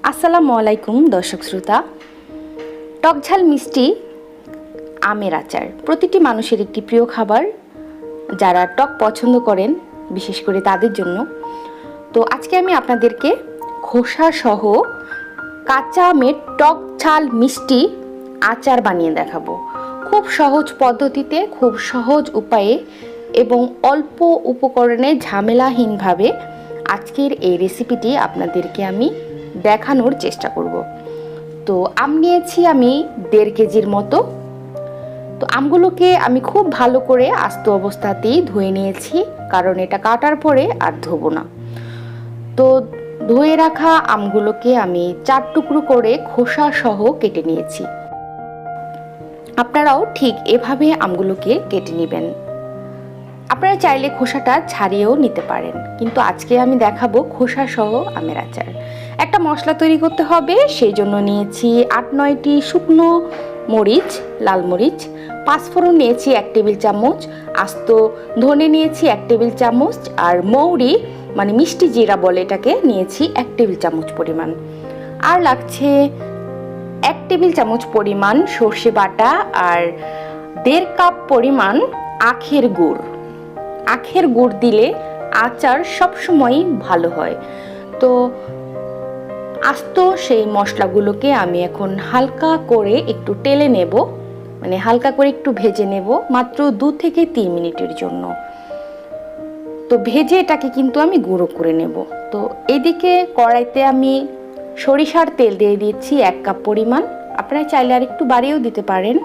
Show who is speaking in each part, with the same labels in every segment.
Speaker 1: আসসালামু আলাইকুম দর্শক শ্রোতা। টকঝাল মিষ্টি আমের আচার প্রতিটি মানুষের একটি প্রিয় খাবার, যারা টক পছন্দ করেন বিশেষ করে তাদের জন্য। তো আজকে আমি আপনাদেরকে খোসা সহ কাঁচা আমের টক ঝাল মিষ্টি আচার বানিয়ে দেখাবো, খুব সহজ পদ্ধতিতে, খুব সহজ উপায়ে এবং অল্প উপকরণে ঝামেলাহীনভাবে আজকের এই রেসিপিটি আপনাদেরকে আমি দেখানোর চেষ্টা করব। তো আম নিয়েছি আমি 1.5 কেজির মতো। তো আমগুলোকে আমি খুব ভালো করে আস্ত অবস্থাতেই ধুয়ে নিয়েছি, কারণ এটা কাটার পরে আর ধোবো না। তো ধুয়ে রাখা আমগুলোকে আমি 4 টুকরো করে খোসা সহ কেটে নিয়েছি। আপনারাও ঠিক এভাবে আমগুলোকে কেটে নেবেন। আপনারা চাইলে খোসাটা ছাড়িয়েও নিতে পারেন, কিন্তু আজকে আমি দেখাবো খোসা সহ আমের আচার। একটা মশলা তৈরি করতে হবে, সেই জন্য নিয়েছি 8-9টি শুকনো মরিচ, লাল মরিচ, পাঁচফোড়ন নিয়েছি 1 টেবিল চামচ, আস্ত ধনে নিয়েছি 1 টেবিল চামচ, আর মৌরি মানে মিষ্টি জিরা বলে এটাকে নিয়েছি 1 টেবিল চামচ পরিমাণ। আর লাগছে 1 টেবিল চামচ পরিমাণ সর্ষে বাটা আর 1.5 কাপ পরিমাণ আখের গুড়। আখের গুড় দিলে আচার সবসময়ই ভালো হয়। তো আস্ত সেই মশলাগুলোকে আমি এখন হালকা করে একটু টেলে নেব, মানে হালকা করে একটু ভেজে নেব, মাত্র 2 থেকে 3 মিনিটের জন্য। তো ভেজে এটাকে কিন্তু আমি গুঁড়ো করে নেব। তো এদিকে কড়াইতে আমি সরিষার তেল দিয়ে দিচ্ছি 1 কাপ পরিমাণ, আপনারা চাইলে আর একটু বাড়িয়েও দিতে পারেন।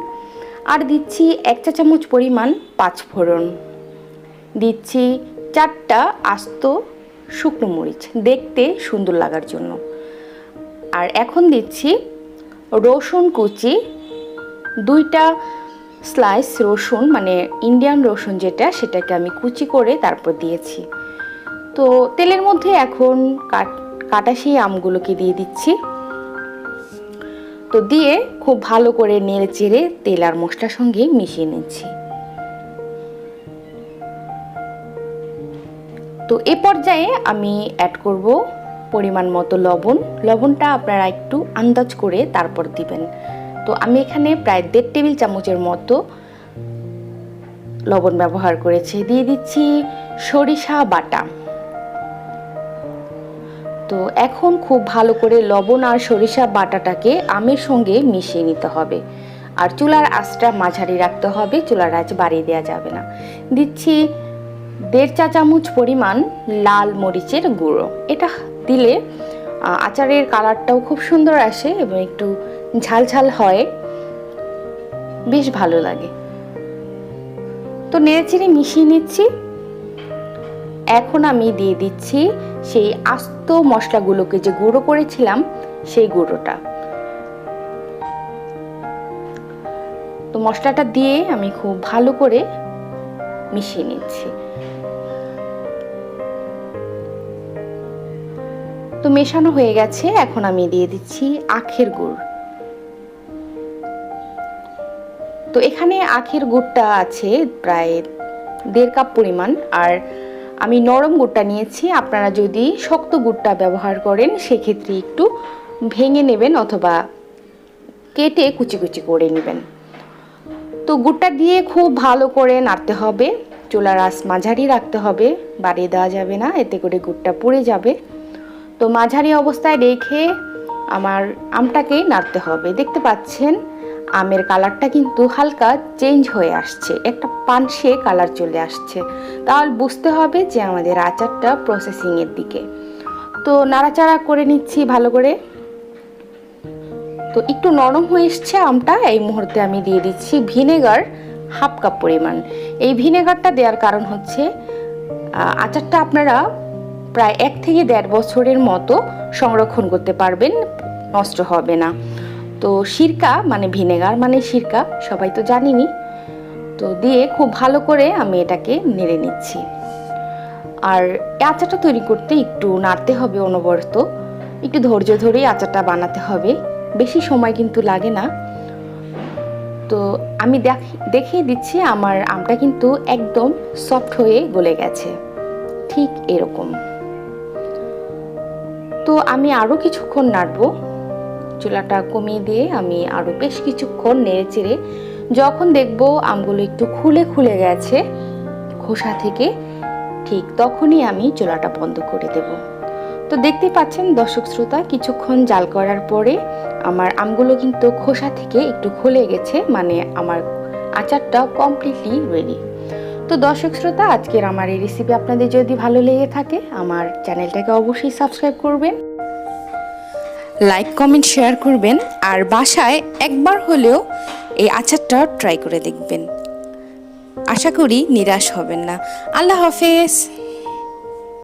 Speaker 1: আর দিচ্ছি 1 চা চামচ পরিমাণ পাঁচফোড়ন, দিচ্ছি 4টা আস্ত শুকনো মরিচ দেখতে সুন্দর লাগার জন্য। আর এখন দিচ্ছি রসুন কুচি, 2টা স্লাইস রসুন, মানে ইন্ডিয়ান রসুন যেটা, সেটাকে আমি কুচি করে তারপর দিয়েছি। তো তেলের মধ্যে এখন কাটা সেই আমগুলোকে দিয়ে দিচ্ছি। তো দিয়ে খুব ভালো করে নেড়ে চেড়ে তেল আর মশলার সঙ্গে মিশিয়ে নিচ্ছি। তো এ পর্যায়ে আমি অ্যাড করব পরিমাণ মতো লবণ। লবণটা আপনারা একটু আন্দাজ করে তারপর দিবেন। তো আমি এখানে প্রায় 1.5 টেবিল চামচের মতো লবণ ব্যবহার করেছি। দিয়ে দিচ্ছি সরিষা বাটা। তো এখন খুব ভালো করে লবণ আর সরিষা বাটাটাকে আমের সঙ্গে মিশিয়ে নিতে হবে। আর চুলার আঁচটা মাঝারি রাখতে হবে, চুলার আঁচ বাড়িয়ে দেওয়া যাবে না। দিচ্ছি 1.5 চা চামচ পরিমাণ লাল মরিচের গুঁড়ো। এটা দিলে আচারের কালারটাও খুব সুন্দর আসে এবং একটু ঝাল ঝাল হয়, বেশ ভালো লাগে। তো নেড়েচেড়ে মিশিয়ে নিচ্ছি। এখন আমি দিয়ে দিচ্ছি সেই আস্ত মশলাগুলোকে যে গুঁড়ো করেছিলাম, সেই গুঁড়োটা। তো মশলাটা দিয়ে আমি খুব ভালো করে মিশিয়ে নিচ্ছি। তো মেশানো হয়ে গেছে, এখন আমি দিয়ে দিচ্ছি আখের গুড়। তো এখানে আখের গুড়টা আছে প্রায় 1.5 কাপ পরিমাণ, আর আমি নরম গুড়টা নিয়েছি। আপনারা যদি শক্ত গুড়টা ব্যবহার করেন সেক্ষেত্রে একটু ভেঙে নেবেন অথবা কেটে কুচি কুচি করে নেবেন। তো গুড়টা দিয়ে খুব ভালো করে নাড়তে হবে, চুলার আঁচ মাঝারি রাখতে হবে, বাড়িয়ে দেওয়া যাবে না, এতে করে গুড়টা পুড়ে যাবে। তো মাঝারি অবস্থায় রেখে আমার আমটাকে নাড়তে হবে। দেখতে পাচ্ছেন আমের কালারটা কিন্তু হালকা চেঞ্জ হয়ে আসছে, একটা পানসে কালার চলে আসছে, তাহলে বুঝতে হবে যে আমাদের আচারটা প্রসেসিংয়ের দিকে। তো নাড়াচাড়া করে নিচ্ছি ভালো করে। তো একটু নরম হয়ে এসছে আমটা, এই মুহূর্তে আমি দিয়ে দিচ্ছি ভিনেগার 1/2 কাপ পরিমাণ। এই ভিনেগারটা দেওয়ার কারণ হচ্ছে আচারটা আপনারা প্রায় 1 থেকে 1.5 বছরের মতো সংরক্ষণ করতে পারবেন, নষ্ট হবে না। তো সিরকা মানে ভিনেগার মানে সিরকা, সবাই তো জানিনি। তো দিয়ে খুব ভালো করে আমি এটাকে নেড়ে নিচ্ছি। আর আচারটা তৈরি করতে একটু নাড়তে হবে অনবরত, একটু ধৈর্য ধরেই আচারটা বানাতে হবে, বেশি সময় কিন্তু লাগে না। তো আমি দেখিয়ে দিচ্ছি আমার আমটা কিন্তু একদম সফট হয়ে গলে গেছে, ঠিক এরকম। তো আমি আরও কিছুক্ষণ নাড়বো। চুলাটা কমিয়ে দিয়ে আমি আরও বেশ কিছুক্ষণ নেড়ে চেড়ে যখন দেখব আমগুলো একটু খুলে খুলে গেছে খোসা থেকে, ঠিক তখনই আমি চুলাটা বন্ধ করে দেব। তো দেখতে পাচ্ছেন দর্শক শ্রোতা, কিছুক্ষণ জাল করার পরে আমার আমগুলো কিন্তু খোসা থেকে একটু খুলে গেছে, মানে আমার আচারটা কমপ্লিটলি রেডি। তো দর্শক শ্রোতা, আজকের আমার এই রেসিপি আপনাদের যদি ভালো লেগে থাকে আমার চ্যানেলটাকে অবশ্যই সাবস্ক্রাইব করবেন, লাইক কমেন্ট শেয়ার করবেন, আর বাসায় একবার হলেও এই আচারটা ট্রাই করে দেখবেন। আশা করি নিরাশ হবেন না। আল্লাহ হাফেজ।